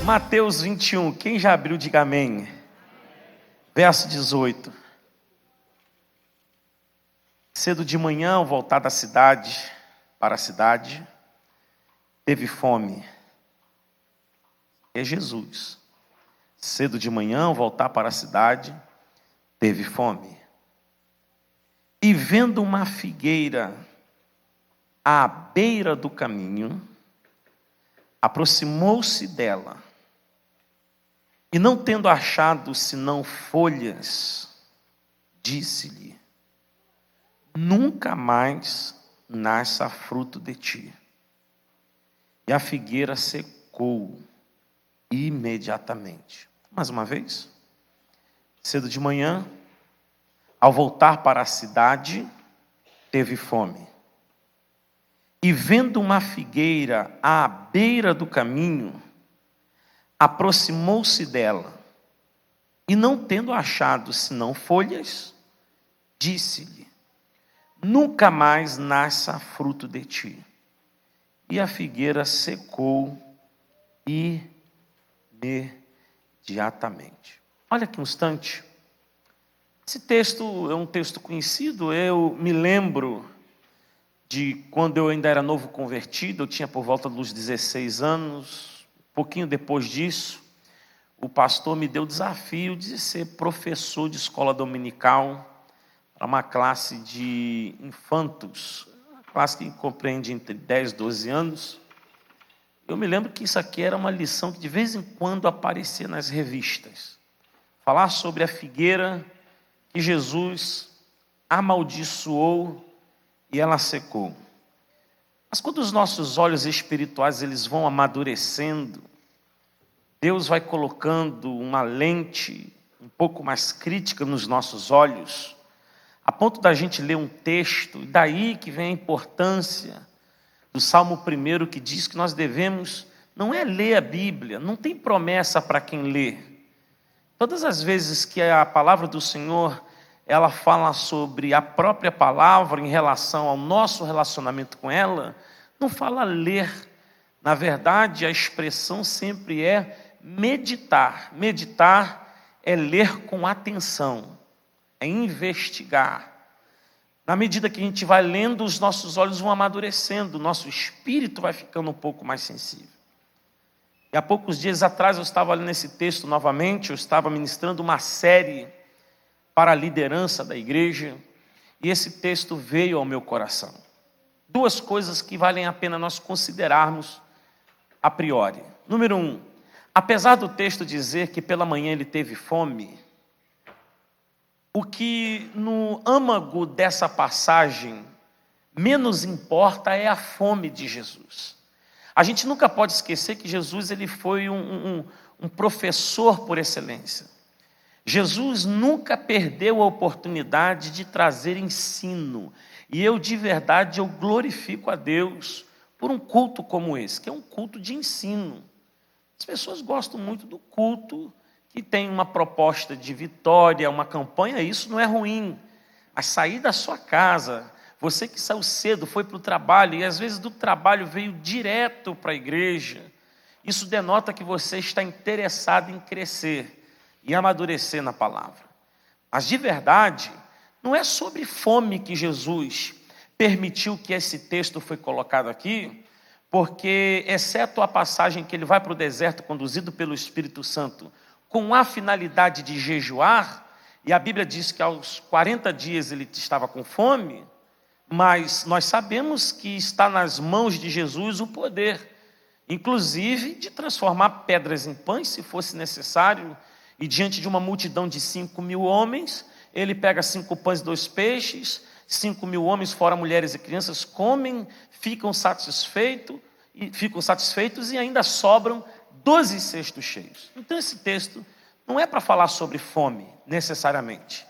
Mateus 21, quem já abriu, diga amém. Verso 18. Cedo de manhã, ao voltar da cidade, para a cidade, teve fome. É Jesus. Cedo de manhã, ao voltar para a cidade, teve fome. E vendo uma figueira à beira do caminho, aproximou-se dela, e não tendo achado senão folhas, disse-lhe: nunca mais nasça fruto de ti. E a figueira secou imediatamente. Mais uma vez, cedo de manhã, ao voltar para a cidade, teve fome. E vendo uma figueira à beira do caminho, aproximou-se dela, e não tendo achado senão folhas, disse-lhe: nunca mais nasça fruto de ti. E a figueira secou imediatamente. Olha aqui um instante. Esse texto é um texto conhecido. Eu me lembro de quando eu ainda era novo convertido. Eu tinha por volta dos 16 anos. Pouquinho depois disso, o pastor me deu o desafio de ser professor de escola dominical para uma classe de infantos, uma classe que compreende entre 10 e 12 anos. Eu me lembro que isso aqui era uma lição que de vez em quando aparecia nas revistas. Falar sobre a figueira que Jesus amaldiçoou e ela secou. Mas quando os nossos olhos espirituais eles vão amadurecendo, Deus vai colocando uma lente um pouco mais crítica nos nossos olhos, a ponto da gente ler um texto, e daí que vem a importância do Salmo 1, que diz que nós devemos, não é ler a Bíblia, não tem promessa para quem lê. Todas as vezes que a palavra do Senhor, ela fala sobre a própria palavra em relação ao nosso relacionamento com ela, não fala ler. Na verdade, a expressão sempre é meditar. Meditar é ler com atenção, é investigar. Na medida que a gente vai lendo, os nossos olhos vão amadurecendo, o nosso espírito vai ficando um pouco mais sensível. E há poucos dias atrás eu estava lendo esse texto novamente, eu estava ministrando uma série para a liderança da igreja, e esse texto veio ao meu coração. Duas coisas que valem a pena nós considerarmos a priori. Número 1, apesar do texto dizer que pela manhã ele teve fome, o que no âmago dessa passagem menos importa é a fome de Jesus. A gente nunca pode esquecer que Jesus ele foi um professor por excelência. Jesus nunca perdeu a oportunidade de trazer ensino. E eu, de verdade, eu glorifico a Deus por um culto como esse, que é um culto de ensino. As pessoas gostam muito do culto que tem uma proposta de vitória, uma campanha. Isso não é ruim. Mas sair da sua casa, você que saiu cedo, foi para o trabalho, e às vezes do trabalho veio direto para a igreja, isso denota que você está interessado em crescer e amadurecer na palavra. Mas de verdade, não é sobre fome que Jesus permitiu que esse texto foi colocado aqui, porque, exceto a passagem que ele vai para o deserto conduzido pelo Espírito Santo, com a finalidade de jejuar, e a Bíblia diz que aos 40 dias ele estava com fome, mas nós sabemos que está nas mãos de Jesus o poder, inclusive de transformar pedras em pães, se fosse necessário, e diante de uma multidão de 5.000 homens, ele pega 5 pães e 2 peixes, 5.000 homens, fora mulheres e crianças, comem, ficam satisfeitos e ainda sobram 12 cestos cheios. Então esse texto não é para falar sobre fome, necessariamente.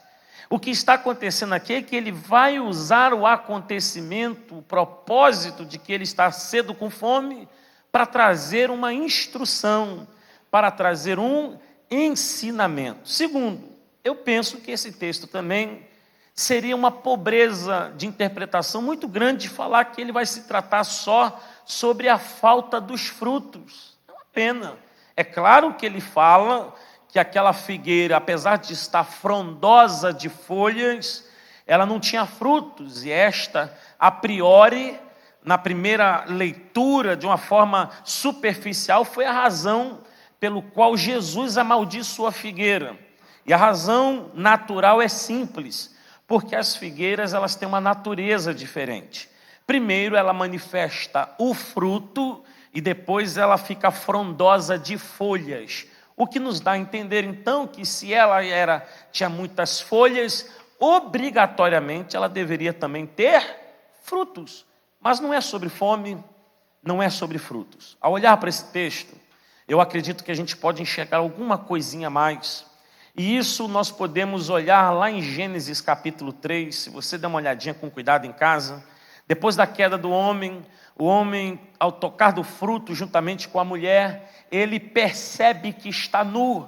O que está acontecendo aqui é que ele vai usar o acontecimento, o propósito de que ele está cedo com fome, para trazer uma instrução, para trazer um ensinamento. Segundo, eu penso que esse texto também seria uma pobreza de interpretação muito grande de falar que ele vai se tratar só sobre a falta dos frutos. É uma pena. É claro que ele fala que aquela figueira, apesar de estar frondosa de folhas, ela não tinha frutos, e esta, a priori, na primeira leitura, de uma forma superficial, foi a razão pelo qual Jesus amaldiçoou a figueira. E a razão natural é simples, porque as figueiras elas têm uma natureza diferente. Primeiro ela manifesta o fruto e depois ela fica frondosa de folhas. O que nos dá a entender então que se ela tinha muitas folhas, obrigatoriamente ela deveria também ter frutos. Mas não é sobre fome, não é sobre frutos. Ao olhar para esse texto, eu acredito que a gente pode enxergar alguma coisinha a mais. E isso nós podemos olhar lá em Gênesis capítulo 3, se você der uma olhadinha com cuidado em casa. Depois da queda do homem, o homem, ao tocar do fruto juntamente com a mulher, ele percebe que está nu.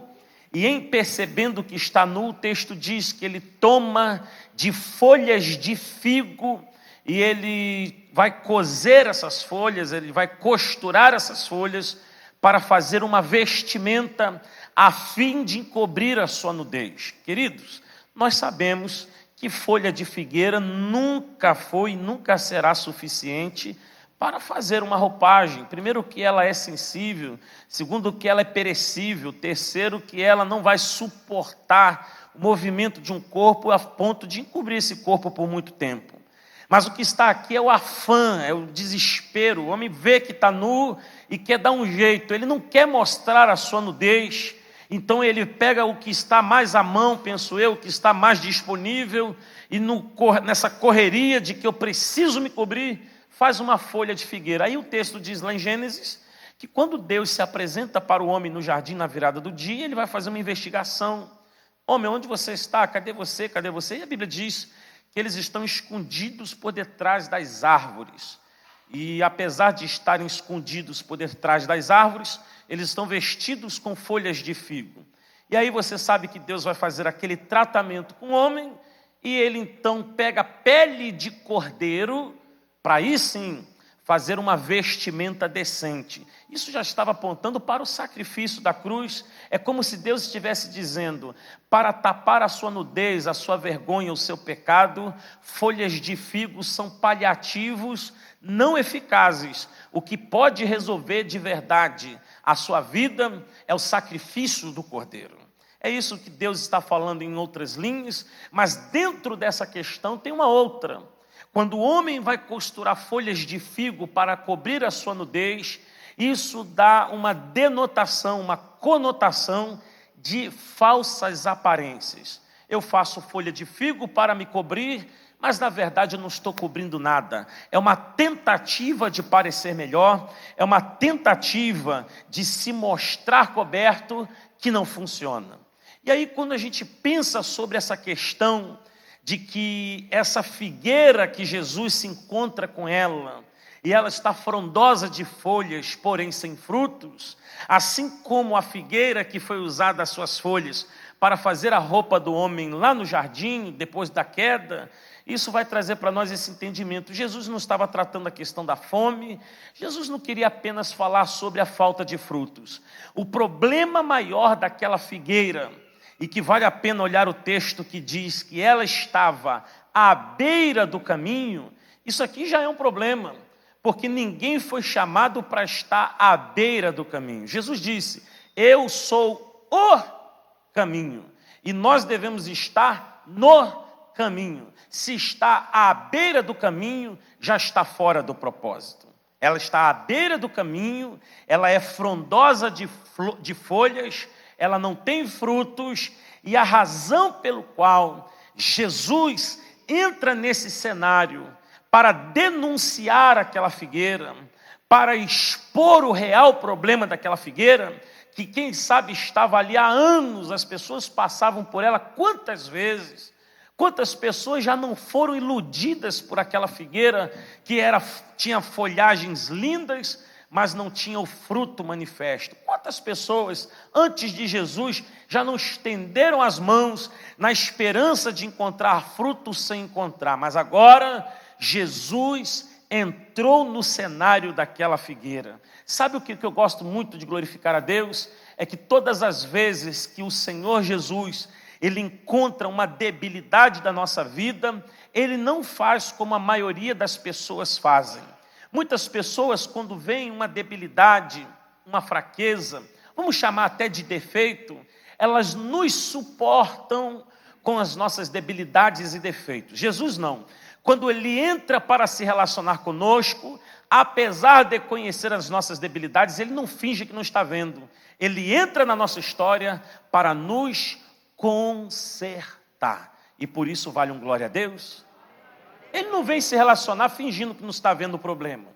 E em percebendo que está nu, o texto diz que ele toma de folhas de figo e ele vai coser essas folhas, ele vai costurar essas folhas para fazer uma vestimenta a fim de encobrir a sua nudez. Queridos, nós sabemos que folha de figueira nunca foi e nunca será suficiente para fazer uma roupagem. Primeiro, que ela é sensível. Segundo, que ela é perecível. Terceiro, que ela não vai suportar o movimento de um corpo a ponto de encobrir esse corpo por muito tempo. Mas o que está aqui é o afã, é o desespero. O homem vê que está nu e quer dar um jeito. Ele não quer mostrar a sua nudez. Então ele pega o que está mais à mão, penso eu, o que está mais disponível, e nessa correria de que eu preciso me cobrir, faz uma folha de figueira. Aí o texto diz lá em Gênesis, que quando Deus se apresenta para o homem no jardim na virada do dia, ele vai fazer uma investigação. Homem, onde você está? Cadê você? Cadê você? E a Bíblia diz que eles estão escondidos por detrás das árvores. E apesar de estarem escondidos por detrás das árvores, eles estão vestidos com folhas de figo. E aí você sabe que Deus vai fazer aquele tratamento com o homem, e ele então pega pele de cordeiro, para aí sim fazer uma vestimenta decente. Isso já estava apontando para o sacrifício da cruz. É como se Deus estivesse dizendo, para tapar a sua nudez, a sua vergonha, o seu pecado, folhas de figo são paliativos, não eficazes. O que pode resolver de verdade a sua vida é o sacrifício do cordeiro. É isso que Deus está falando em outras linhas, mas dentro dessa questão tem uma outra. Quando o homem vai costurar folhas de figo para cobrir a sua nudez, isso dá uma denotação, uma conotação de falsas aparências. Eu faço folha de figo para me cobrir, mas na verdade eu não estou cobrindo nada. É uma tentativa de parecer melhor, é uma tentativa de se mostrar coberto que não funciona. E aí quando a gente pensa sobre essa questão de que essa figueira que Jesus se encontra com ela, e ela está frondosa de folhas, porém sem frutos, assim como a figueira que foi usada as suas folhas para fazer a roupa do homem lá no jardim, depois da queda, isso vai trazer para nós esse entendimento. Jesus não estava tratando a questão da fome, Jesus não queria apenas falar sobre a falta de frutos. O problema maior daquela figueira, e que vale a pena olhar o texto que diz que ela estava à beira do caminho, isso aqui já é um problema, porque ninguém foi chamado para estar à beira do caminho. Jesus disse, eu sou o caminho, e nós devemos estar no caminho. Se está à beira do caminho, já está fora do propósito. Ela está à beira do caminho, ela é frondosa de folhas, ela não tem frutos, e a razão pelo qual Jesus entra nesse cenário para denunciar aquela figueira, para expor o real problema daquela figueira, que quem sabe estava ali há anos, as pessoas passavam por ela quantas vezes, quantas pessoas já não foram iludidas por aquela figueira que tinha folhagens lindas, mas não tinha o fruto manifesto. Quantas pessoas, antes de Jesus, já não estenderam as mãos na esperança de encontrar fruto sem encontrar, mas agora Jesus entrou no cenário daquela figueira. Sabe o que eu gosto muito de glorificar a Deus? É que todas as vezes que o Senhor Jesus, Ele encontra uma debilidade da nossa vida, Ele não faz como a maioria das pessoas fazem. Muitas pessoas, quando veem uma debilidade, uma fraqueza, vamos chamar até de defeito, elas nos suportam com as nossas debilidades e defeitos. Jesus não. Quando Ele entra para se relacionar conosco, apesar de conhecer as nossas debilidades, Ele não finge que não está vendo. Ele entra na nossa história para nos consertar. E por isso vale um glória a Deus. Ele não vem se relacionar fingindo que não está vendo o problema.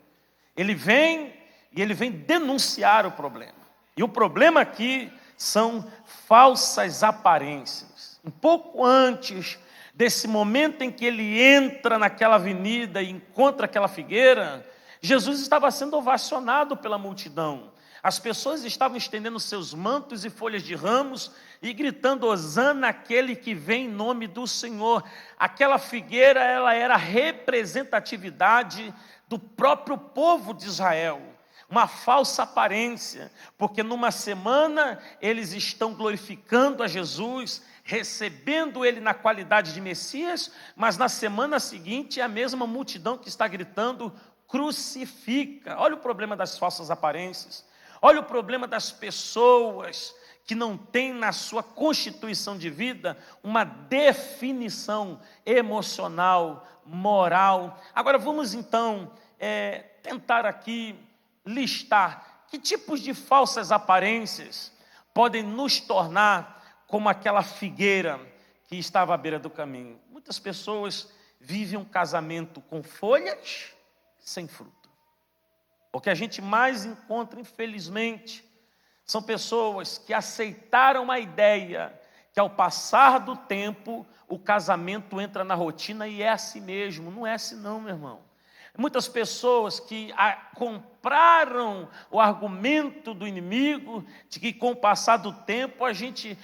Ele vem e Ele vem denunciar o problema. E o problema aqui são falsas aparências. Um pouco antes desse momento em que Ele entra naquela avenida e encontra aquela figueira, Jesus estava sendo ovacionado pela multidão. As pessoas estavam estendendo seus mantos e folhas de ramos e gritando: Hosana aquele que vem em nome do Senhor. Aquela figueira, ela era a representatividade do próprio povo de Israel. Uma falsa aparência, porque numa semana eles estão glorificando a Jesus, recebendo Ele na qualidade de Messias, mas na semana seguinte é a mesma multidão que está gritando: crucifica. Olha o problema das falsas aparências. Olha o problema das pessoas que não têm na sua constituição de vida uma definição emocional, moral. Agora vamos então tentar aqui listar que tipos de falsas aparências podem nos tornar como aquela figueira que estava à beira do caminho. Muitas pessoas vivem um casamento com folhas sem fruto. O que a gente mais encontra, infelizmente, são pessoas que aceitaram a ideia que ao passar do tempo o casamento entra na rotina e é assim mesmo. Não é assim não, meu irmão. Muitas pessoas que compraram o argumento do inimigo de que com o passar do tempo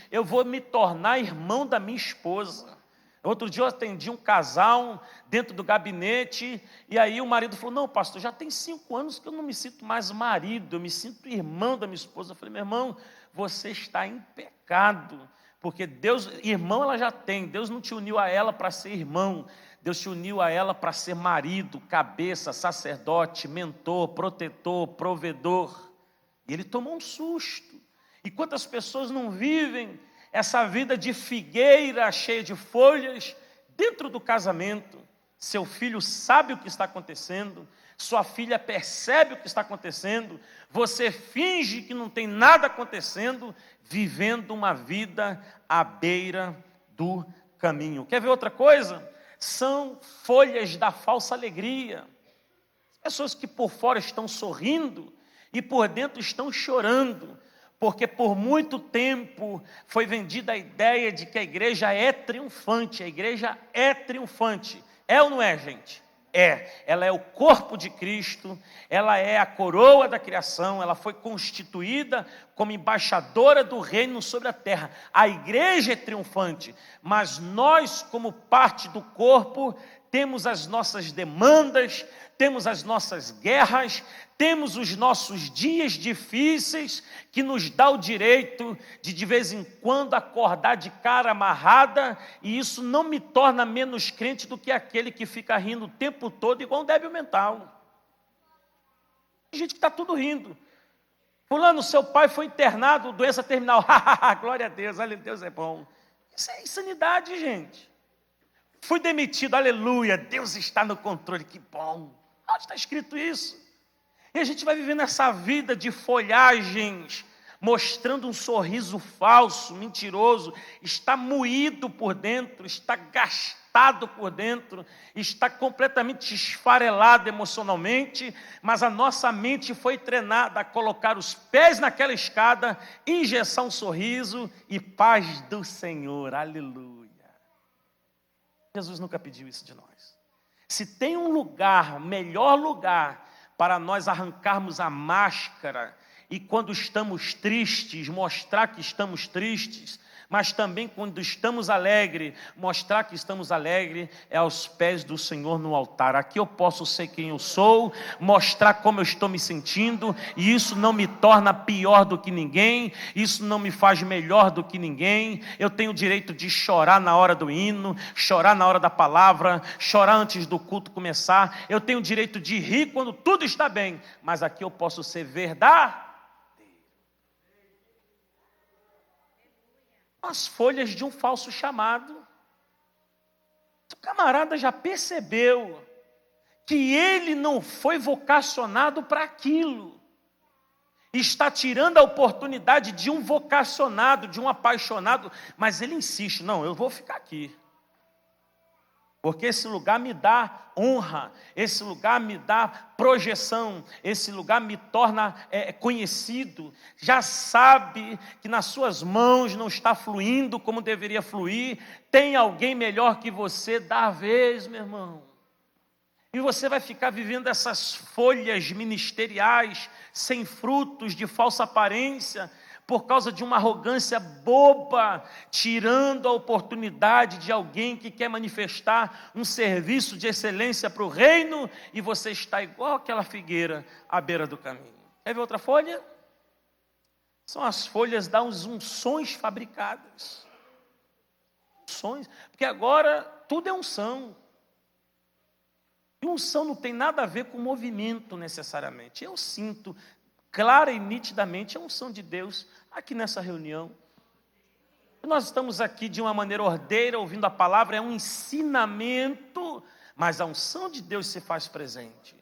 eu vou me tornar irmão da minha esposa. Outro dia eu atendi um casal dentro do gabinete e aí o marido falou: não, pastor, já tem 5 anos que eu não me sinto mais marido, eu me sinto irmão da minha esposa. Eu falei: meu irmão, você está em pecado, porque Deus, irmão ela já tem, Deus não te uniu a ela para ser irmão, Deus te uniu a ela para ser marido, cabeça, sacerdote, mentor, protetor, provedor. E ele tomou um susto. E quantas pessoas não vivem essa vida de figueira cheia de folhas dentro do casamento? Seu filho sabe o que está acontecendo, sua filha percebe o que está acontecendo, você finge que não tem nada acontecendo, vivendo uma vida à beira do caminho. Quer ver outra coisa? São folhas da falsa alegria. Pessoas que por fora estão sorrindo e por dentro estão chorando, porque por muito tempo foi vendida a ideia de que a igreja é triunfante. A igreja é triunfante. É ou não é, gente? É. Ela é o corpo de Cristo, ela é a coroa da criação, ela foi constituída como embaixadora do reino sobre a terra. A igreja é triunfante, mas nós, como parte do corpo, temos as nossas demandas, temos as nossas guerras, temos os nossos dias difíceis, que nos dá o direito de vez em quando acordar de cara amarrada, e isso não me torna menos crente do que aquele que fica rindo o tempo todo igual um débil mental. Tem gente que está tudo rindo. Fulano, seu pai foi internado, doença terminal. Glória a Deus, Deus é bom. Isso é insanidade, gente. Fui demitido, aleluia, Deus está no controle, que bom. Onde está escrito isso? E a gente vai vivendo essa vida de folhagens, mostrando um sorriso falso, mentiroso, está moído por dentro, está gastado por dentro, está completamente esfarelado emocionalmente, mas a nossa mente foi treinada a colocar os pés naquela escada, injetar um sorriso e paz do Senhor, aleluia. Jesus nunca pediu isso de nós. Se tem um lugar, melhor lugar, para nós arrancarmos a máscara e quando estamos tristes, mostrar que estamos tristes, mas também quando estamos alegres, mostrar que estamos alegres é aos pés do Senhor no altar. Aqui eu posso ser quem eu sou, mostrar como eu estou me sentindo, e isso não me torna pior do que ninguém, isso não me faz melhor do que ninguém. Eu tenho o direito de chorar na hora do hino, chorar na hora da palavra, chorar antes do culto começar. Eu tenho o direito de rir quando tudo está bem, mas aqui eu posso ser verdadeiro. As folhas de um falso chamado. O camarada já percebeu que ele não foi vocacionado para aquilo. Está tirando a oportunidade de um vocacionado, de um apaixonado, mas ele insiste, não, eu vou ficar aqui. Porque esse lugar me dá honra, esse lugar me dá projeção, esse lugar me torna conhecido. Já sabe que nas suas mãos não está fluindo como deveria fluir. Tem alguém melhor que você, dá a vez, meu irmão. E você vai ficar vivendo essas folhas ministeriais, sem frutos, de falsa aparência, por causa de uma arrogância boba, tirando a oportunidade de alguém que quer manifestar um serviço de excelência para o reino, e você está igual aquela figueira à beira do caminho. Quer ver outra folha? São as folhas das unções fabricadas. Unções, porque agora tudo é unção. E unção não tem nada a ver com movimento necessariamente. Eu sinto clara e nitidamente a unção de Deus aqui nessa reunião. Nós estamos aqui de uma maneira ordeira, ouvindo a palavra, é um ensinamento, mas a unção de Deus se faz presente.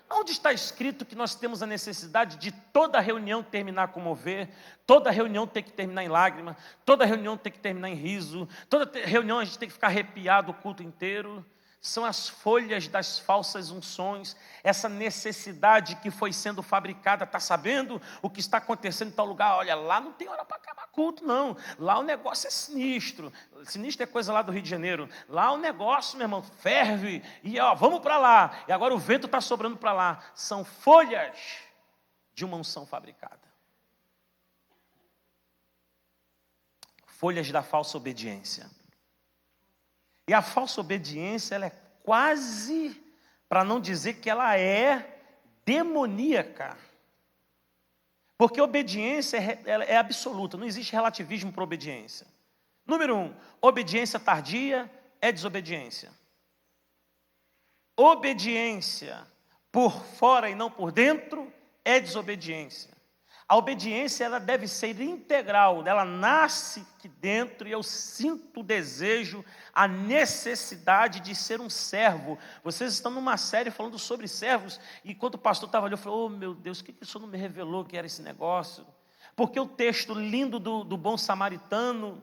Onde está escrito que nós temos a necessidade de toda reunião terminar com mover, toda reunião tem que terminar em lágrima, toda reunião tem que terminar em riso, toda reunião a gente tem que ficar arrepiado o culto inteiro? São as folhas das falsas unções, essa necessidade que foi sendo fabricada. Está sabendo o que está acontecendo em tal lugar? Olha, lá não tem hora para acabar culto, não. Lá o negócio é sinistro. Sinistro é coisa lá do Rio de Janeiro. Lá o negócio, meu irmão, ferve. E vamos para lá. E agora o vento está sobrando para lá. São folhas de uma unção fabricada. Folhas da falsa obediência. E a falsa obediência, ela é quase, para não dizer que ela é demoníaca. Porque obediência é absoluta, não existe relativismo para obediência. Número 1, obediência tardia é desobediência. Obediência por fora e não por dentro é desobediência. A obediência, ela deve ser integral, ela nasce aqui dentro, e eu sinto o desejo, a necessidade de ser um servo. Vocês estão numa série falando sobre servos, e quando o pastor estava ali, eu falei, oh meu Deus, o que o senhor não me revelou que era esse negócio? Porque o texto lindo do bom samaritano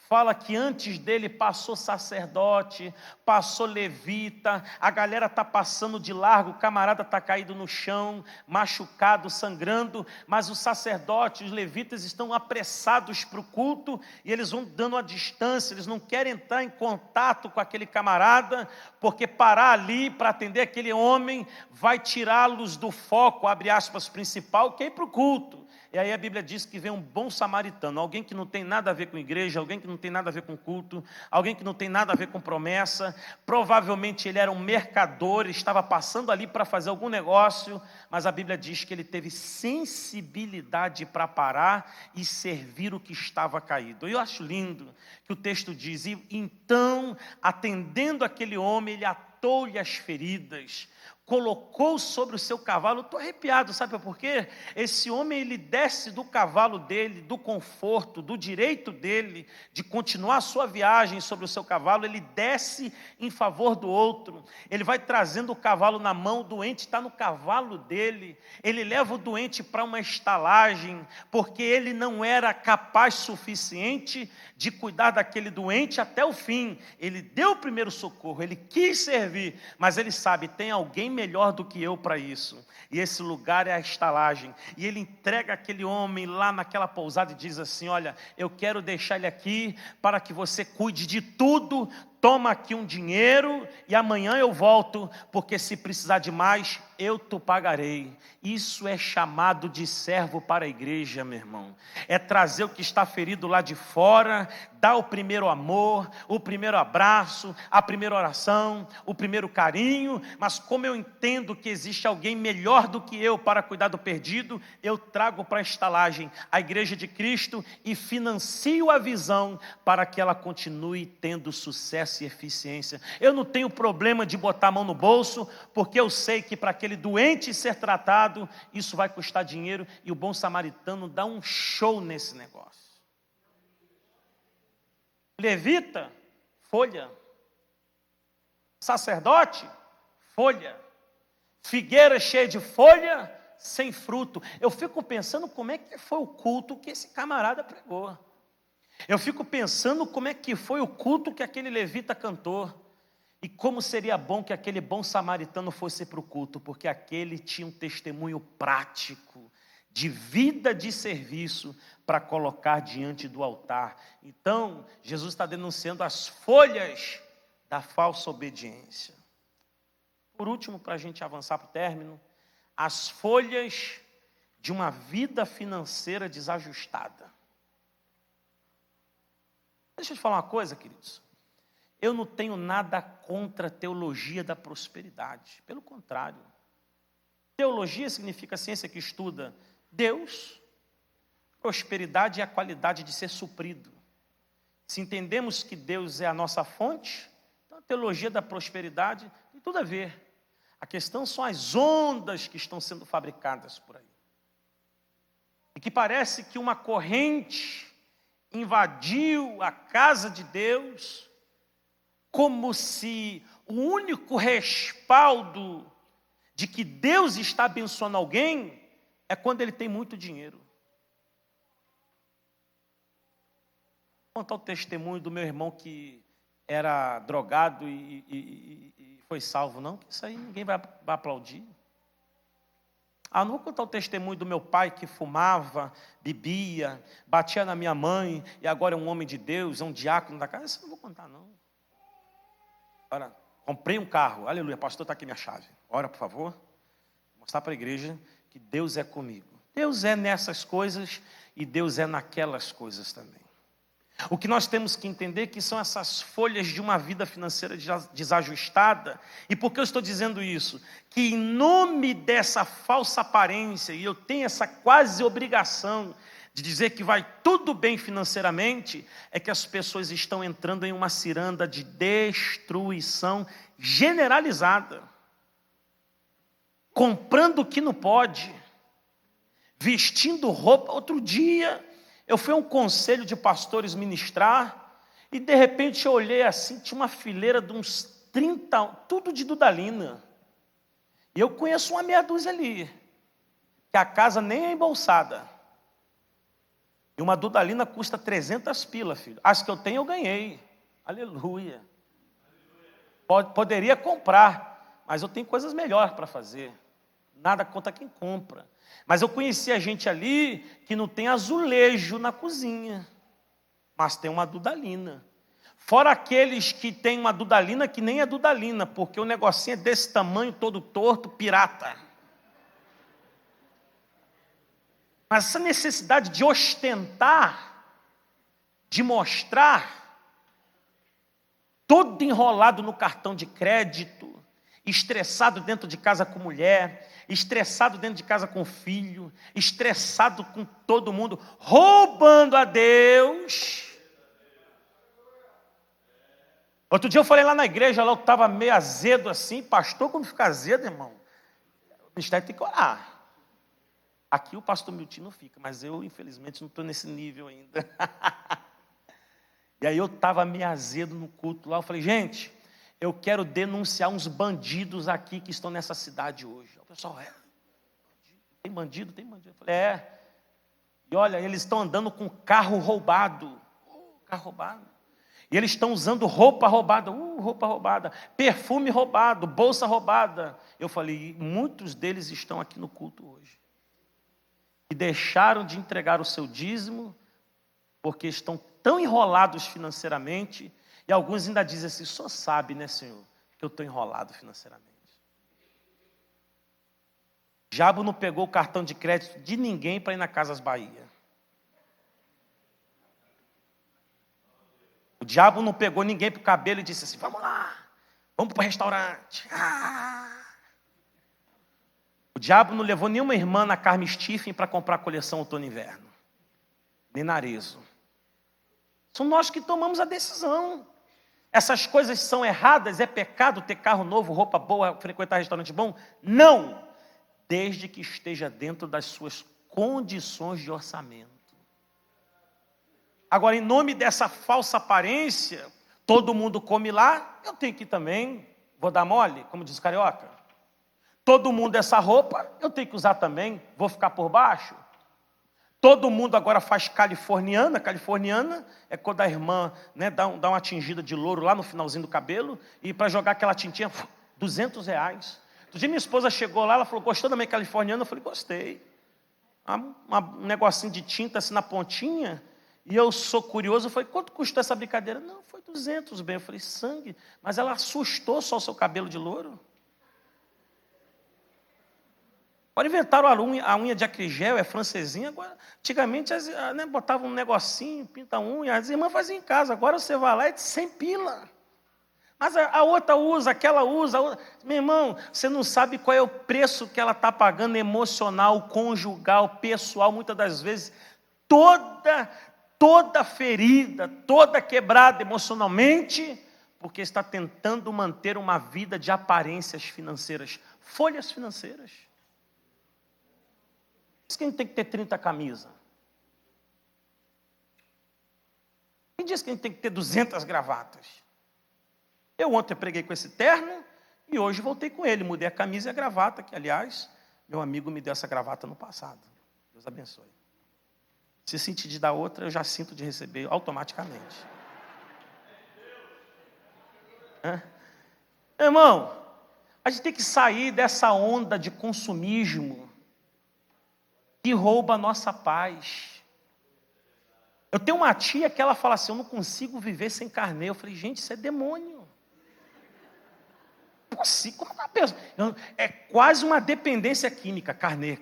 fala que antes dele passou sacerdote, passou levita, a galera está passando de largo, o camarada está caído no chão, machucado, sangrando, mas os sacerdotes, os levitas estão apressados para o culto, e eles vão dando a distância, eles não querem entrar em contato com aquele camarada, porque parar ali para atender aquele homem vai tirá-los do foco, abre aspas, principal, que é ir para o culto. E aí a Bíblia diz que vem um bom samaritano, alguém que não tem nada a ver com igreja, alguém que não tem nada a ver com culto, alguém que não tem nada a ver com promessa. Provavelmente ele era um mercador, estava passando ali para fazer algum negócio, mas a Bíblia diz que ele teve sensibilidade para parar e servir o que estava caído. Eu acho lindo que o texto diz, e então, atendendo aquele homem, ele atou-lhe as feridas, colocou sobre o seu cavalo. Eu estou arrepiado, sabe por quê? Esse homem, ele desce do cavalo dele, do conforto, do direito dele de continuar a sua viagem sobre o seu cavalo, ele desce em favor do outro, ele vai trazendo o cavalo na mão, o doente está no cavalo dele, ele leva o doente para uma estalagem, porque ele não era capaz suficiente de cuidar daquele doente até o fim. Ele deu o primeiro socorro, ele quis servir, mas ele sabe, tem alguém melhor do que eu para isso, e esse lugar é a estalagem, e ele entrega aquele homem lá naquela pousada e diz assim, olha, eu quero deixar ele aqui para que você cuide de tudo, toma aqui um dinheiro e amanhã eu volto, porque se precisar de mais, eu te pagarei. Isso é chamado de servo para a igreja, meu irmão. É trazer o que está ferido lá de fora, dar o primeiro amor, o primeiro abraço, a primeira oração, o primeiro carinho, mas como eu entendo que existe alguém melhor do que eu para cuidar do perdido, eu trago para a estalagem a igreja de Cristo e financio a visão para que ela continue tendo sucesso e eficiência. Eu não tenho problema de botar a mão no bolso, porque eu sei que para aquele doente ser tratado, isso vai custar dinheiro, e o bom samaritano dá um show nesse negócio. Levita, folha. Sacerdote, folha. Figueira cheia de folha, sem fruto. Eu fico pensando como é que foi o culto que esse camarada pregou. Eu fico pensando como é que foi o culto que aquele levita cantou. E como seria bom que aquele bom samaritano fosse para o culto, porque aquele tinha um testemunho prático, de vida de serviço, para colocar diante do altar. Então, Jesus está denunciando as folhas da falsa obediência. Por último, para a gente avançar para o término, as folhas de uma vida financeira desajustada. Deixa eu te falar uma coisa, queridos. Eu não tenho nada contra a teologia da prosperidade. Pelo contrário. Teologia significa ciência que estuda Deus. Prosperidade é a qualidade de ser suprido. Se entendemos que Deus é a nossa fonte, então a teologia da prosperidade tem tudo a ver. A questão são as ondas que estão sendo fabricadas por aí. E que parece que uma corrente invadiu a casa de Deus, como se o único respaldo de que Deus está abençoando alguém é quando ele tem muito dinheiro. Vou contar o testemunho do meu irmão que era drogado e foi salvo, não, que isso aí ninguém vai aplaudir. Não vou contar o testemunho do meu pai que fumava, bebia, batia na minha mãe e agora é um homem de Deus, é um diácono da casa. Isso eu não vou contar, não. Ora, comprei um carro, aleluia, pastor, está aqui minha chave. Ora, por favor, mostrar para a igreja que Deus é comigo. Deus é nessas coisas e Deus é naquelas coisas também. O que nós temos que entender que são essas folhas de uma vida financeira desajustada. E por que eu estou dizendo isso? Que em nome dessa falsa aparência, e eu tenho essa quase obrigação de dizer que vai tudo bem financeiramente, é que as pessoas estão entrando em uma ciranda de destruição generalizada. Comprando o que não pode, vestindo roupa. Outro dia eu fui a um conselho de pastores ministrar, e de repente eu olhei assim, tinha uma fileira de uns 30, tudo de Dudalina. E eu conheço uma meia dúzia ali, que a casa nem é embolsada. E uma Dudalina custa 300 pila, filho. As que eu tenho eu ganhei. Aleluia. Poderia comprar, mas eu tenho coisas melhores para fazer. Nada contra quem compra. Mas eu conheci a gente ali que não tem azulejo na cozinha, mas tem uma Dudalina. Fora aqueles que tem uma Dudalina que nem é Dudalina, porque o negocinho é desse tamanho, todo torto, pirata. Mas essa necessidade de ostentar, de mostrar, todo enrolado no cartão de crédito, estressado dentro de casa com mulher, estressado dentro de casa com filho, estressado com todo mundo, roubando a Deus. Outro dia eu falei lá na igreja, lá eu estava meio azedo assim, pastor, quando fica azedo, irmão, o ministério tem que orar. Aqui o pastor Milton não fica, mas eu, infelizmente, não estou nesse nível ainda. E aí eu estava meio azedo no culto lá, eu falei, gente, eu quero denunciar uns bandidos aqui que estão nessa cidade hoje. O pessoal, tem bandido? Tem bandido. Eu falei, E olha, eles estão andando com carro roubado. Carro roubado. E eles estão usando roupa roubada. Perfume roubado, bolsa roubada. Eu falei, muitos deles estão aqui no culto hoje. E deixaram de entregar o seu dízimo, porque estão tão enrolados financeiramente, E alguns ainda dizem assim, só sabe, né, Senhor, que eu estou enrolado financeiramente. O diabo não pegou o cartão de crédito de ninguém para ir na Casas Bahia. O diabo não pegou ninguém para o cabelo e disse assim, vamos lá, vamos para o restaurante. O diabo não levou nenhuma irmã na Carme Stephen para comprar a coleção outono e inverno. Nem na Arezzo. São nós que tomamos a decisão. Essas coisas são erradas, é pecado ter carro novo, roupa boa, frequentar restaurante bom? Não! Desde que esteja dentro das suas condições de orçamento. Agora, em nome dessa falsa aparência, todo mundo come lá, eu tenho que ir também, vou dar mole, como diz o carioca. Todo mundo essa roupa, eu tenho que usar também, vou ficar por baixo. Todo mundo agora faz californiana. Californiana é quando a irmã, né, dá uma tingida de louro lá no finalzinho do cabelo, e para jogar aquela tintinha, R$200. Outro dia minha esposa chegou lá, ela falou, gostou da minha californiana? Eu falei, gostei. Um negocinho de tinta assim na pontinha, e eu sou curioso, eu falei, quanto custou essa brincadeira? Não, foi 200, bem. Eu falei, sangue, mas ela assustou só o seu cabelo de louro? Agora inventaram a unha de acrigel, é francesinha. Agora, antigamente né, botavam um negocinho, pinta a unha, as irmãs faziam em casa. Agora você vai lá e sem pila. Mas a outra usa, aquela usa. Meu irmão, você não sabe qual é o preço que ela está pagando emocional, conjugal, pessoal. Muitas das vezes, toda ferida, toda quebrada emocionalmente, porque está tentando manter uma vida de aparências financeiras, folhas financeiras. Diz que a gente tem que ter 30 camisas. Quem diz que a gente tem que ter 200 gravatas? Eu ontem preguei com esse terno e hoje voltei com ele. Mudei a camisa e a gravata, que aliás, meu amigo me deu essa gravata no passado. Deus abençoe. Se sentir de dar outra, eu já sinto de receber automaticamente. Irmão, a gente tem que sair dessa onda de consumismo que rouba a nossa paz. Eu tenho uma tia que ela fala assim, eu não consigo viver sem carnê. Eu falei, gente, isso é demônio. É quase uma dependência química. Carnê.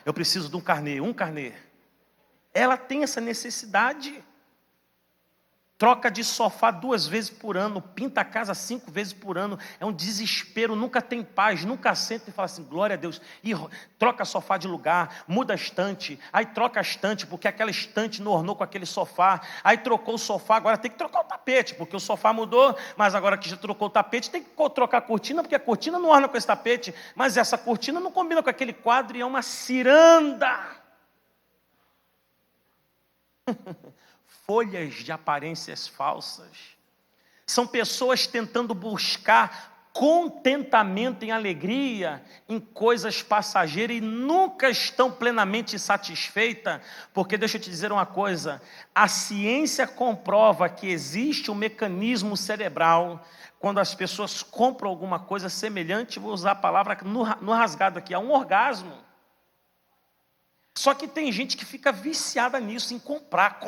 Eu preciso de um carnê. Ela tem essa necessidade. Troca de sofá 2 vezes por ano, pinta a casa 5 vezes por ano, é um desespero, nunca tem paz, nunca senta e fala assim, glória a Deus, e troca sofá de lugar, muda a estante, aí troca a estante, porque aquela estante não ornou com aquele sofá, aí trocou o sofá, agora tem que trocar o tapete, porque o sofá mudou, mas agora que já trocou o tapete, tem que trocar a cortina, porque a cortina não orna com esse tapete, mas essa cortina não combina com aquele quadro, e é uma ciranda. Folhas de aparências falsas. São pessoas tentando buscar contentamento e alegria em coisas passageiras e nunca estão plenamente satisfeitas, porque deixa eu te dizer uma coisa, a ciência comprova que existe um mecanismo cerebral, quando as pessoas compram alguma coisa semelhante, vou usar a palavra no rasgado aqui, há um orgasmo. Só que tem gente que fica viciada nisso, em comprar.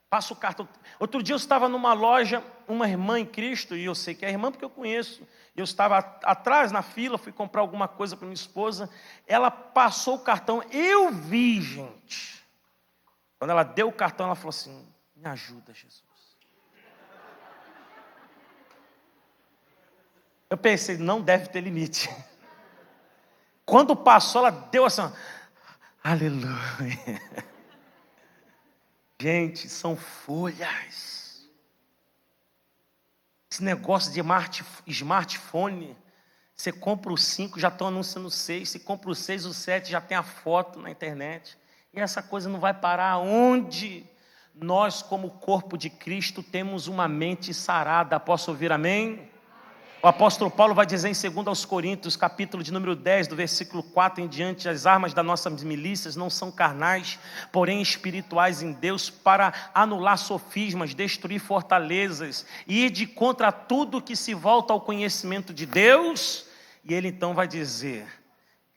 Passa o cartão. Outro dia eu estava numa loja, uma irmã em Cristo, e eu sei que é irmã porque eu conheço. Eu estava atrás na fila, fui comprar alguma coisa para minha esposa. Ela passou o cartão, eu vi, gente. Quando ela deu o cartão, ela falou assim, me ajuda, Jesus. Eu pensei, não deve ter limite. Quando passou, ela deu assim, aleluia. Gente, são folhas. Esse negócio de smartphone, você compra o 5, já estão anunciando o 6, você compra o 6, o 7, já tem a foto na internet. E essa coisa não vai parar aonde? Nós, como corpo de Cristo, temos uma mente sarada. Posso ouvir amém? O apóstolo Paulo vai dizer em 2 Coríntios, capítulo de número 10, do versículo 4 em diante, as armas das nossas milícias não são carnais, porém espirituais em Deus, para anular sofismas, destruir fortalezas, e ir de contra tudo que se volta ao conhecimento de Deus. E ele então vai dizer,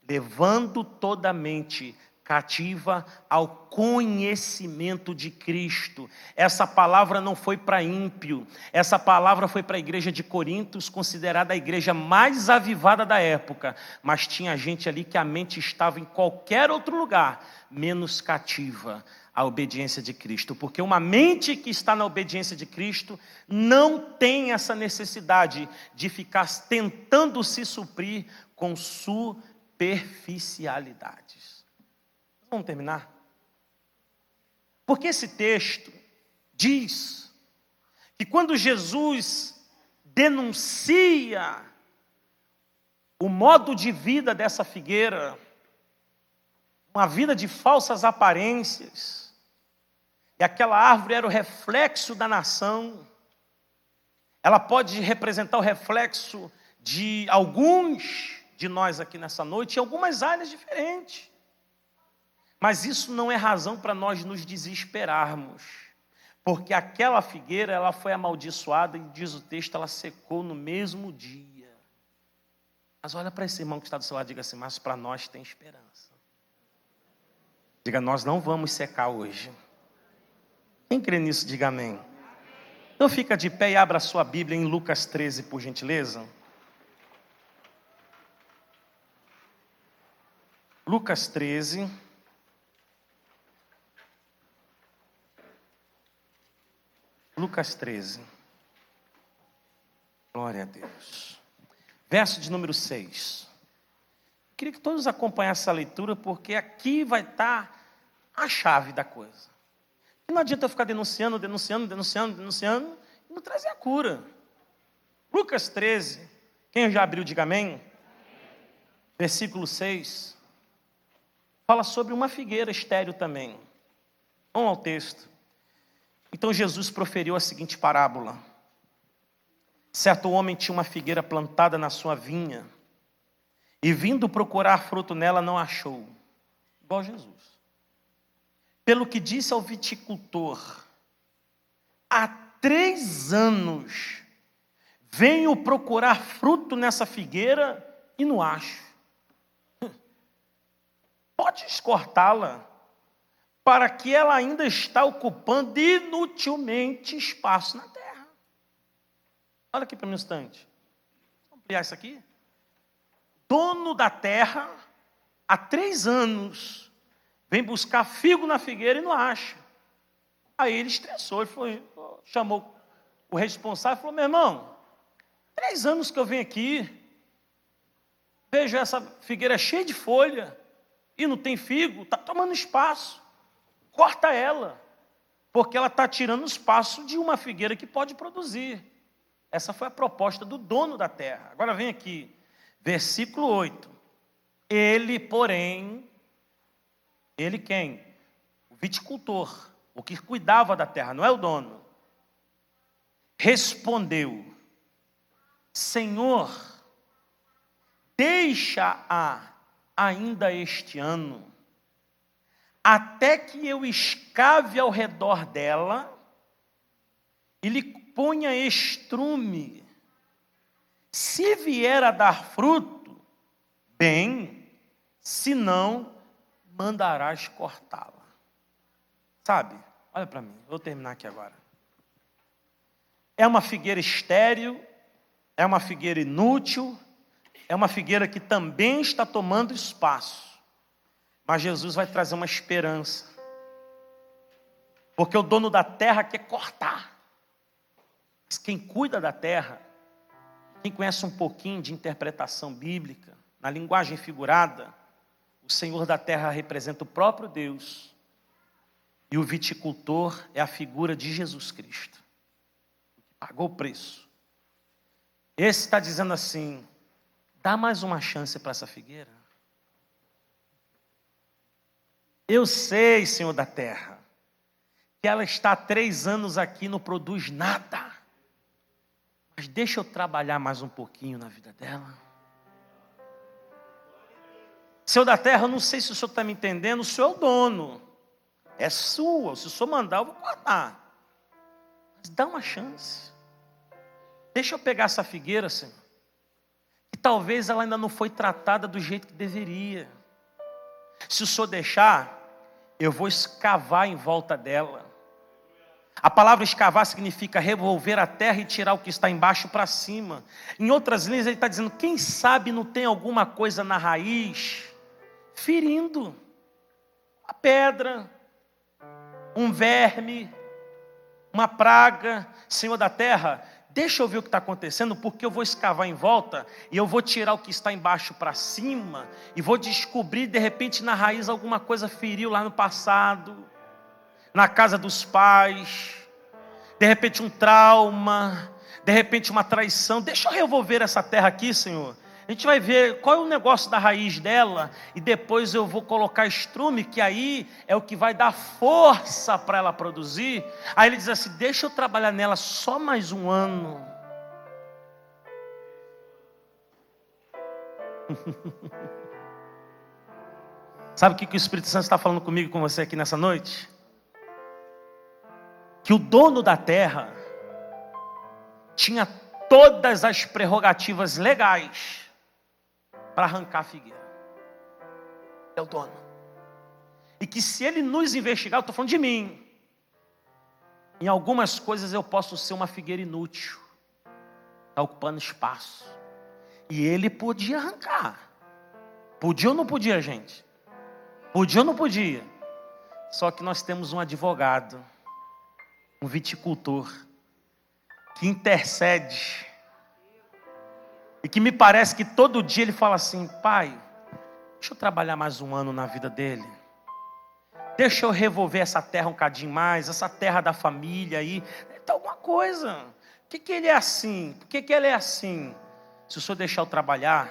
levando toda a mente cativa ao conhecimento de Cristo. Essa palavra não foi para ímpio, essa palavra foi para a igreja de Corintos, considerada a igreja mais avivada da época, mas tinha gente ali que a mente estava em qualquer outro lugar, menos cativa à obediência de Cristo, porque uma mente que está na obediência de Cristo não tem essa necessidade de ficar tentando se suprir com superficialidades. Vamos terminar? Porque esse texto diz que quando Jesus denuncia o modo de vida dessa figueira, uma vida de falsas aparências, e aquela árvore era o reflexo da nação, ela pode representar o reflexo de alguns de nós aqui nessa noite, em algumas áreas diferentes. Mas isso não é razão para nós nos desesperarmos, porque aquela figueira, ela foi amaldiçoada, e diz o texto, ela secou no mesmo dia. Mas olha para esse irmão que está do seu lado e diga assim: mas para nós tem esperança. Diga: nós não vamos secar hoje. Quem crê nisso, diga amém. Então fica de pé e abra a sua Bíblia em Lucas 13, por gentileza. Lucas 13. Lucas 13. Glória a Deus. Verso de número 6. Queria que todos acompanhassem essa leitura, porque aqui vai estar a chave da coisa. Não adianta eu ficar denunciando e não trazer a cura. Lucas 13. Quem já abriu, diga amém. Versículo 6. Fala sobre uma figueira estéril também. Vamos ao texto. Então Jesus proferiu a seguinte parábola. Certo homem tinha uma figueira plantada na sua vinha, e vindo procurar fruto nela, não achou. Igual Jesus. Pelo que disse ao viticultor: há 3 anos venho procurar fruto nessa figueira e não acho. Podes cortá-la, para que ela ainda está ocupando inutilmente espaço na terra. Olha aqui para mim um instante. Vamos ampliar isso aqui? Dono da terra, há 3 anos, vem buscar figo na figueira e não acha. Aí ele estressou, ele chamou o responsável e falou: meu irmão, 3 anos que eu venho aqui, vejo essa figueira cheia de folha, e não tem figo, está tomando espaço. Corta ela, porque ela está tirando espaço de uma figueira que pode produzir. Essa foi a proposta do dono da terra. Agora vem aqui, versículo 8. Ele, porém, ele quem? O viticultor, o que cuidava da terra, não é o dono. Respondeu: Senhor, deixa-a ainda este ano, até que eu escave ao redor dela e lhe ponha estrume. Se vier a dar fruto, bem, se não, mandarás cortá-la. Sabe? Olha para mim, vou terminar aqui agora. É uma figueira estéril, é uma figueira inútil, é uma figueira que também está tomando espaço. Mas Jesus vai trazer uma esperança. Porque o dono da terra quer cortar. Mas quem cuida da terra, quem conhece um pouquinho de interpretação bíblica, na linguagem figurada, o Senhor da terra representa o próprio Deus. E o viticultor é a figura de Jesus Cristo. Pagou o preço. Esse está dizendo assim: dá mais uma chance para essa figueira. Eu sei, Senhor da terra, que ela está há 3 anos aqui e não produz nada. Mas deixa eu trabalhar mais um pouquinho na vida dela. Senhor da terra, eu não sei se o Senhor está me entendendo, o Senhor é o dono. É sua, se o Senhor mandar, eu vou cortar. Mas dá uma chance. Deixa eu pegar essa figueira, Senhor, que talvez ela ainda não foi tratada do jeito que deveria. Se o Senhor deixar, eu vou escavar em volta dela. A palavra escavar significa revolver a terra e tirar o que está embaixo para cima. Em outras linhas ele está dizendo, quem sabe não tem alguma coisa na raiz, ferindo. Uma pedra, um verme, uma praga. Senhor da terra, deixa eu ver o que está acontecendo, porque eu vou escavar em volta e eu vou tirar o que está embaixo para cima e vou descobrir, de repente, na raiz alguma coisa feriu lá no passado, na casa dos pais, de repente um trauma, de repente uma traição. Deixa eu revolver essa terra aqui, Senhor. A gente vai ver qual é o negócio da raiz dela e depois eu vou colocar estrume, que aí é o que vai dar força para ela produzir. Aí ele diz assim, deixa eu trabalhar nela só mais um ano. Sabe o que o Espírito Santo está falando comigo e com você aqui nessa noite? Que o dono da terra tinha todas as prerrogativas legais para arrancar a figueira. É o dono. E que se ele nos investigar, eu estou falando de mim, em algumas coisas eu posso ser uma figueira inútil, está ocupando espaço. E ele podia arrancar. Podia ou não podia, gente? Podia ou não podia? Só que nós temos um advogado, um viticultor, que intercede, e que me parece que todo dia ele fala assim, pai, deixa eu trabalhar mais um ano na vida dele, deixa eu revolver essa terra um cadinho mais, essa terra da família aí, tem alguma coisa, por que ele é assim, por que ele é assim? Se o senhor deixar eu trabalhar,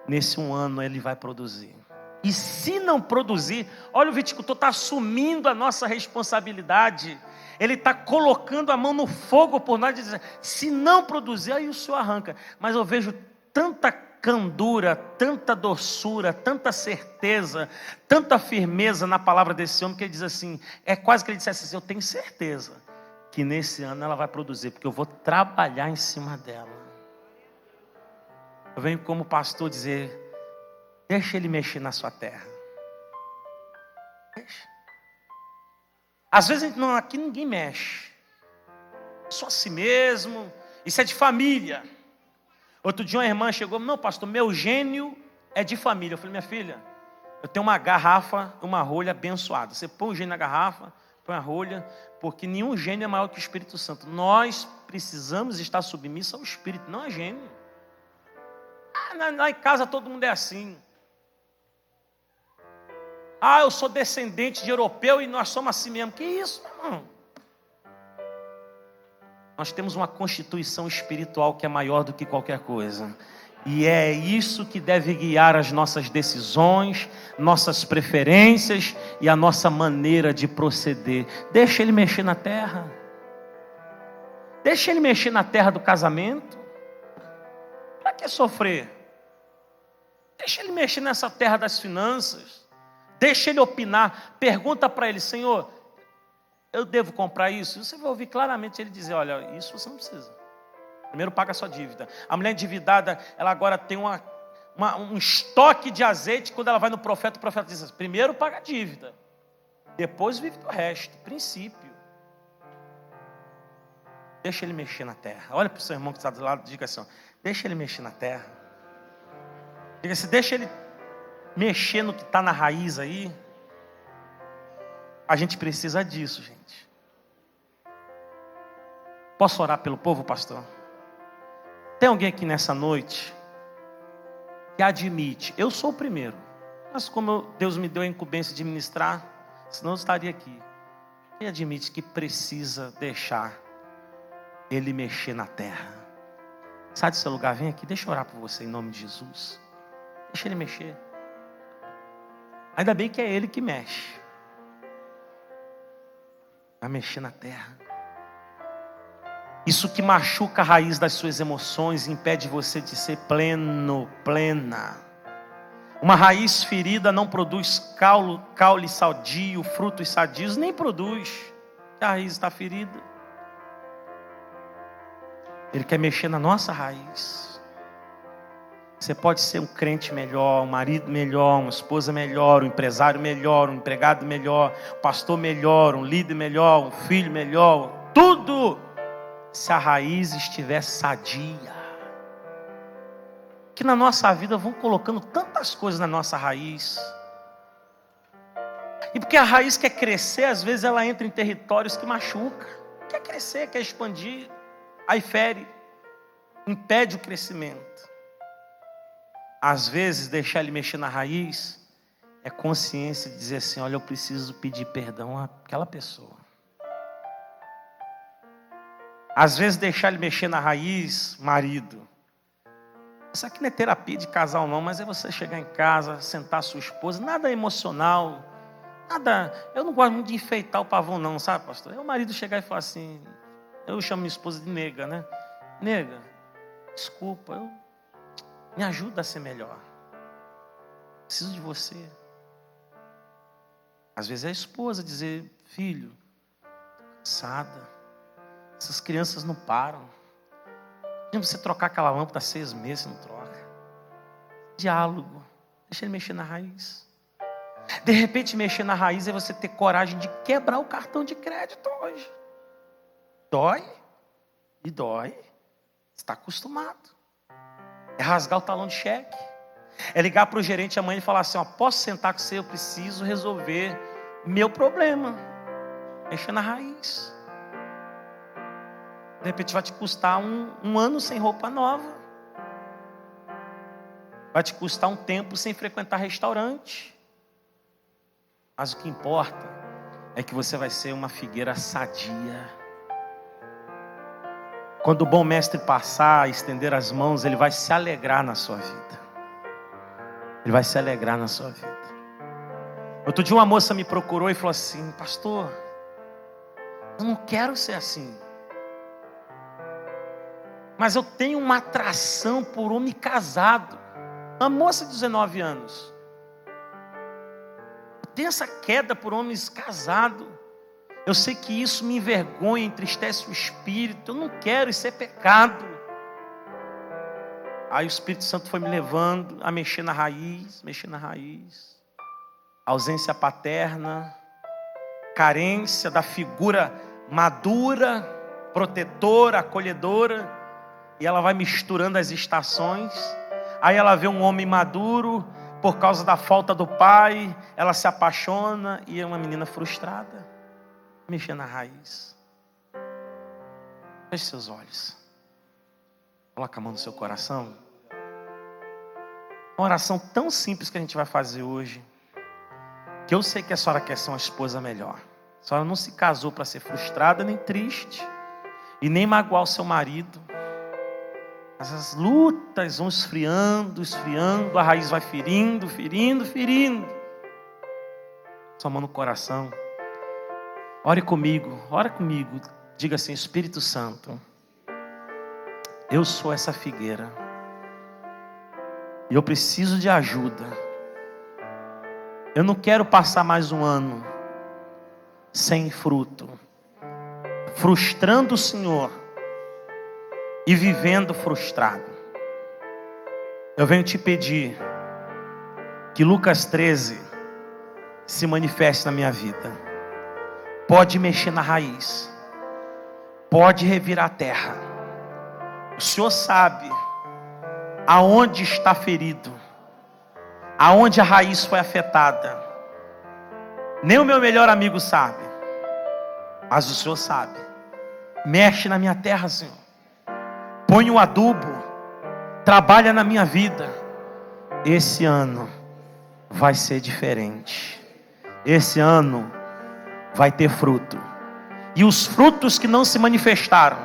nesse um ano ele vai produzir. E se não produzir, olha, o viticultor está assumindo a nossa responsabilidade. Ele está colocando a mão no fogo por nós, dizendo, se não produzir, aí o senhor arranca. Mas eu vejo tanta candura, tanta doçura, tanta certeza, tanta firmeza na palavra desse homem, que ele diz assim, é quase que ele dissesse assim, eu tenho certeza que nesse ano ela vai produzir, porque eu vou trabalhar em cima dela. Eu venho como pastor dizer, deixa ele mexer na sua terra. Deixa. Às vezes não, aqui ninguém mexe. Só a si mesmo. Isso é de família. Outro dia uma irmã chegou, não pastor, meu gênio é de família. Eu falei, minha filha, eu tenho uma garrafa, uma rolha abençoada. Você põe o gênio na garrafa, põe a rolha, porque nenhum gênio é maior que o Espírito Santo. Nós precisamos estar submissos ao Espírito, não a gênio. Lá em casa todo mundo é assim. Eu sou descendente de europeu e nós somos assim mesmo. Que isso, irmão? Nós temos uma constituição espiritual que é maior do que qualquer coisa. E é isso que deve guiar as nossas decisões, nossas preferências e a nossa maneira de proceder. Deixa ele mexer na terra. Deixa ele mexer na terra do casamento. Para que sofrer? Deixa ele mexer nessa terra das finanças. Deixa ele opinar. Pergunta para ele, Senhor, eu devo comprar isso? Você vai ouvir claramente ele dizer, olha, isso você não precisa. Primeiro paga a sua dívida. A mulher endividada, ela agora tem um estoque de azeite. Quando ela vai no profeta, o profeta diz assim, primeiro paga a dívida, depois vive do resto. Princípio. Deixa ele mexer na terra. Olha para o seu irmão que está do lado e diga assim, deixa ele mexer na terra. Diga assim, deixa ele mexer no que está na raiz aí. A gente precisa disso, gente. Posso orar pelo povo, pastor? Tem alguém aqui nessa noite que admite, eu sou o primeiro, mas como Deus me deu a incumbência de ministrar, senão eu estaria aqui. Quem admite que precisa deixar ele mexer na terra? Sai do seu lugar, vem aqui, deixa eu orar por você em nome de Jesus. Deixa ele mexer. Ainda bem que é ele que mexe. Vai mexer na terra. Isso que machuca a raiz das suas emoções, impede você de ser pleno, plena. Uma raiz ferida não produz caule sadio, frutos sadios, nem produz. A raiz está ferida. Ele quer mexer na nossa raiz. Você pode ser um crente melhor, um marido melhor, uma esposa melhor, um empresário melhor, um empregado melhor, um pastor melhor, um líder melhor, um filho melhor. Tudo, se a raiz estiver sadia. Que na nossa vida vão colocando tantas coisas na nossa raiz. E porque a raiz quer crescer, às vezes ela entra em territórios que machuca. Quer crescer, quer expandir, aí fere, impede o crescimento. Às vezes deixar ele mexer na raiz é consciência de dizer assim: olha, eu preciso pedir perdão àquela pessoa. Às vezes deixar ele mexer na raiz, marido. Isso aqui não é terapia de casal não, mas é você chegar em casa, sentar a sua esposa, nada emocional, nada. Eu não gosto muito de enfeitar o pavão não, sabe, pastor? É o marido chegar e falar assim, eu chamo minha esposa de nega, né? Nega, desculpa, me ajuda a ser melhor. Preciso de você. Às vezes é a esposa dizer: filho, cansada, essas crianças não param. Você trocar aquela lâmpada há 6 meses, não troca. Diálogo, deixa ele mexer na raiz. De repente mexer na raiz é você ter coragem de quebrar o cartão de crédito hoje. Dói, e dói. Você está acostumado. É rasgar o talão de cheque. É ligar para o gerente amanhã e falar assim: ó, posso sentar com você? Eu preciso resolver meu problema. Mexer na raiz. De repente vai te custar um ano sem roupa nova. Vai te custar um tempo sem frequentar restaurante. Mas o que importa é que você vai ser uma figueira sadia. Quando o bom mestre passar, estender as mãos, ele vai se alegrar na sua vida. Ele vai se alegrar na sua vida. Outro dia uma moça me procurou e falou assim: pastor, eu não quero ser assim, mas eu tenho uma atração por homem casado. Uma moça de 19 anos. Eu tenho essa queda por homens casados. Eu sei que isso me envergonha, entristece o espírito. Eu não quero, isso é pecado. Aí o Espírito Santo foi me levando a mexer na raiz. Ausência paterna, carência da figura madura, protetora, acolhedora. E ela vai misturando as estações. Aí ela vê um homem maduro, por causa da falta do pai, ela se apaixona e é uma menina frustrada. Mexer na raiz. Feche seus olhos. Coloca a mão no seu coração. Uma oração tão simples que a gente vai fazer hoje, que eu sei que a senhora quer ser uma esposa melhor. A senhora não se casou para ser frustrada nem triste, e nem magoar o seu marido. Mas as lutas vão esfriando, a raiz vai ferindo. Sua mão no coração. Ore comigo, ora comigo. Diga assim: Espírito Santo, eu sou essa figueira. E eu preciso de ajuda. Eu não quero passar mais um ano sem fruto, frustrando o Senhor e vivendo frustrado. Eu venho te pedir que Lucas 13 se manifeste na minha vida. Pode mexer na raiz, pode revirar a terra. O Senhor sabe aonde está ferido, aonde a raiz foi afetada. Nem o meu melhor amigo sabe, mas o Senhor sabe. Mexe na minha terra, Senhor. Põe o adubo, trabalha na minha vida. Esse ano vai ser diferente. Esse ano vai ter fruto. E os frutos que não se manifestaram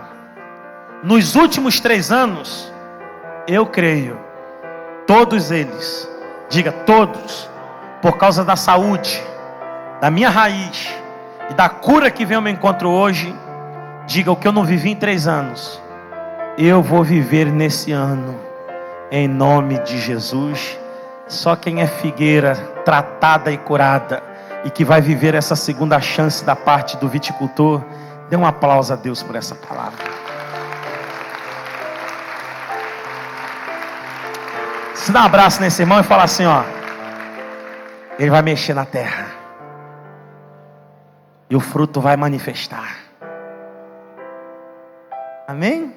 nos últimos 3 anos, eu creio, todos eles, diga todos, por causa da saúde, da minha raiz e da cura que vem ao meu encontro hoje, diga: o que eu não vivi em 3 anos, eu vou viver nesse ano, em nome de Jesus. Só quem é figueira tratada e curada e que vai viver essa segunda chance da parte do viticultor, dê um aplauso a Deus por essa palavra. Se dá um abraço nesse irmão e fala assim, ó. Ele vai mexer na terra. E o fruto vai manifestar. Amém?